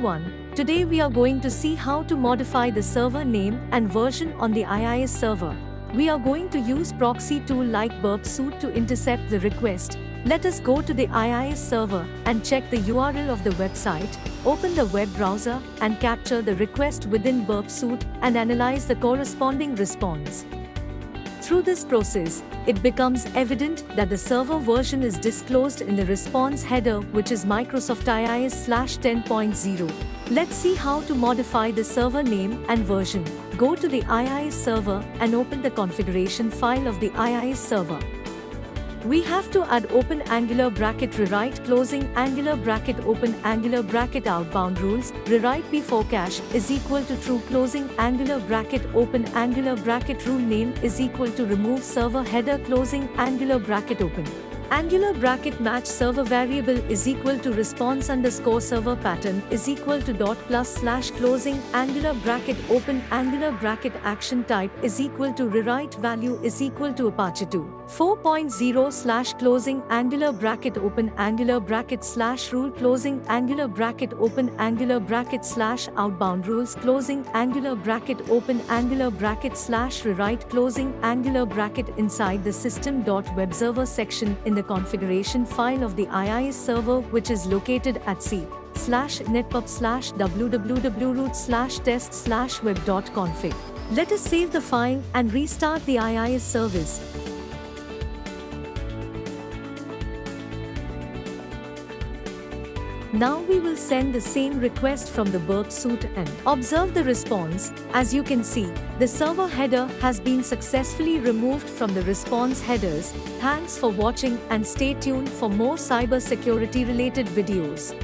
everyone, today we are going to see how to modify the server name and version on the IIS server. We are going to use proxy tool like burp suite to intercept the request. Let us go to the IIS server and check the URL of the website, open the web browser and capture the request within burp suite and analyze the corresponding response. Through this process, it becomes evident that the server version is disclosed in the response header, which is Microsoft IIS/10.0. Let's see how to modify the server name and version. Go to the IIS server and open the configuration file of the IIS server. We have to add open angular bracket rewrite closing angular bracket open angular bracket outbound rules rewrite before cache is equal to true closing angular bracket open angular bracket rule name is equal to remove server header closing angular bracket open angular bracket match server variable is equal to response underscore server pattern is equal to dot plus slash closing angular bracket open angular bracket action type is equal to rewrite value is equal to Apache 2.4.0 slash closing angular bracket open angular bracket slash rule closing angular bracket open angular bracket slash outbound rules closing angular bracket open angular bracket slash rewrite closing angular bracket inside the system.webserver section in the configuration file of the IIS server, which is located at c/netpub/www.root/test/web.config. Let us save the file and restart the IIS service. Now we will send the same request from the burp suite and observe the response. As you can see, the server header has been successfully removed from the response headers. Thanks for watching and stay tuned for more cybersecurity related videos.